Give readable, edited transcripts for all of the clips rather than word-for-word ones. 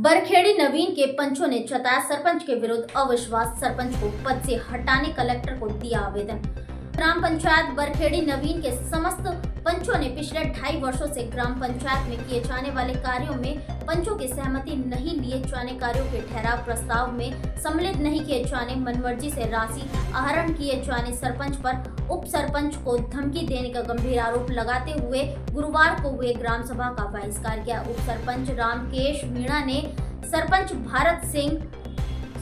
बरखेड़ी नवीन के पंचों ने जताया सरपंच के विरुद्ध अविश्वास, सरपंच को पद से हटाने कलेक्टर को दिया आवेदन। ग्राम पंचायत बरखेड़ी नवीन के समस्त पंचों ने पिछले 2.5 वर्षों से ग्राम पंचायत में किए जाने वाले कार्यों में पंचों की सहमति नहीं लिए जाने, कार्यों के ठहराव प्रस्ताव में सम्मिलित नहीं किए जाने, मनमर्जी से राशि आहरण किए जाने, सरपंच पर उप सरपंच को धमकी देने का गंभीर आरोप लगाते हुए गुरुवार को हुए ग्राम सभा का बहिष्कार किया। उप सरपंच रामकेश मीणा ने सरपंच भारत सिंह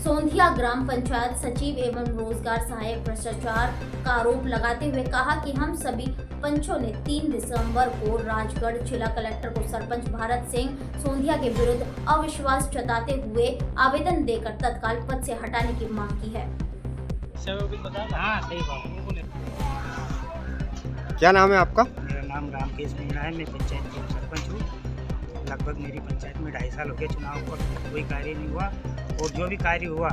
सोंधिया ग्राम पंचायत सचिव एवं रोजगार सहायक भ्रष्टाचार का आरोप लगाते हुए कहा कि हम सभी पंचों ने 3 दिसंबर को राजगढ़ जिला कलेक्टर को सरपंच भारत सिंह सोंधिया के विरुद्ध अविश्वास जताते हुए आवेदन देकर तत्काल पद से हटाने की मांग की है। क्या नाम है आपका? मेरा नाम रामकेश मीणा है। मैं पंचायत का सरपंच हूँ। लगभग मेरी पंचायत में 2.5 साल हो गए। चुनाव पर कोई कार्य नहीं हुआ और जो भी कार्य हुआ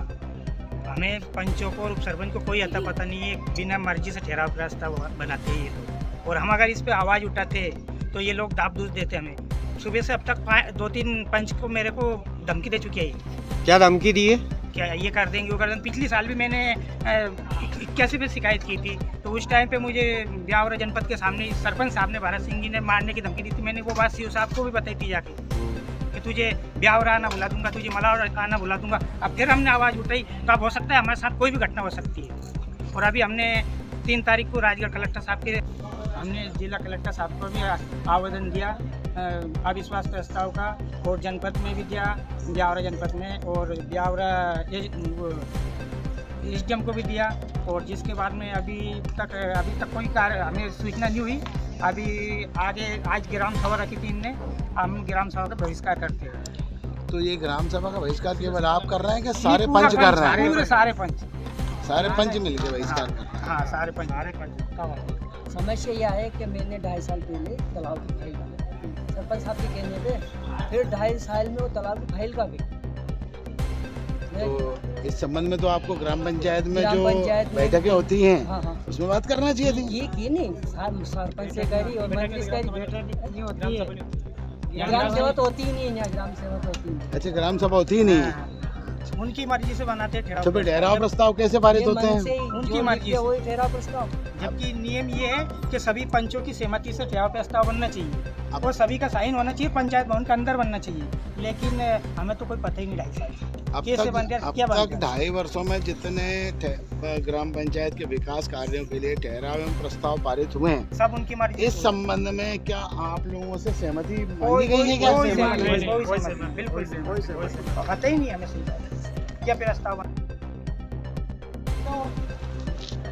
हमें पंचों को और उप सरपंच को कोई अता पता नहीं है। बिना मर्जी से ठहराव प्रस्ताव बनाते हैं ये लोग, और हम अगर इस पे आवाज़ उठाते तो ये लोग दाब दूस देते हमें। सुबह से अब तक 2-3 पंच को मेरे को धमकी दे चुकी है। क्या धमकी दी है? क्या ये कर देंगे वो कर देंगे। पिछले साल भी मैंने 81 पे शिकायत की थी, तो उस टाइम पे मुझे ब्यावरा जनपद के सामने सरपंच साहब ने भारत सिंह जी ने मारने की धमकी दी थी। मैंने वो बात सीओ साहब को भी बताई थी जाके कि तुझे ब्यावरा आना बुला दूंगा, तुझे मलावर आना बुला दूंगा। अब फिर हमने आवाज़ उठाई तो अब हो सकता है हमारे साथ कोई भी घटना हो सकती है। और अभी हमने 3 तारीख को राजगढ़ कलेक्टर साहब के हमने जिला कलेक्टर साहब को भी आवेदन दिया अविश्वास प्रस्ताव का, और जनपद में भी दिया, ब्यावरा जनपद में, और ब्यावरा एसडीएम को भी दिया। और जिसके बाद में अभी तक कोई कार्य हमें सूचना नहीं हुई। अभी आगे आज ग्राम सभा रखी थी इनने, हम ग्राम सभा का बहिष्कार करते हैं। तो ये ग्राम सभा का बहिष्कार केवल आप कर रहे हैं कि सारे पंच कर रहे हैं? पूरे सारे पंच मिलकर बहिष्कार कर रहे हैं। हाँ, सारे पंच। समस्या यह है कि मैंने 2.5 साल पहले तालाब की फाइल का सरपंच साहब के कहने पे फिर 2.5 साल में वो तालाब की फाइल का भी। तो इस संबंध में तो आपको ग्राम पंचायत में जो बैठकें होती हैं, हाँ, उसमें बात करना चाहिए थी। ये की नहीं, सरपंच से करी और मंत्री से करी। ग्राम सेवा तो होती ही नहीं है, ग्राम सेवा तो होती नहीं। अच्छा, ग्राम सभा होती ही नहीं है। उनकी मर्जी से बनाते तो फिर ठहराव प्रस्ताव कैसे पारित होते हैं? उनकी मर्जी से वही ठहराव प्रस्ताव। जबकि नियम ये है कि सभी पंचों की सहमति से ठहराव प्रस्ताव बनना चाहिए और सभी का साइन होना चाहिए, पंचायत भवन के अंदर बनना चाहिए। लेकिन हमें तो कोई पता ही नहीं 2.5 साल से कैसे बन गया, क्या बन गया। 2.5 वर्षों में जितने ग्राम पंचायत के विकास कार्यों के लिए ठहराव एवं प्रस्ताव पारित हुए हैं, सब उनकी मर्जी। इस संबंध में क्या आप लोगों से सहमति मांगी गई है? बिल्कुल पता ही नहीं हमें क्या प्रस्ताव।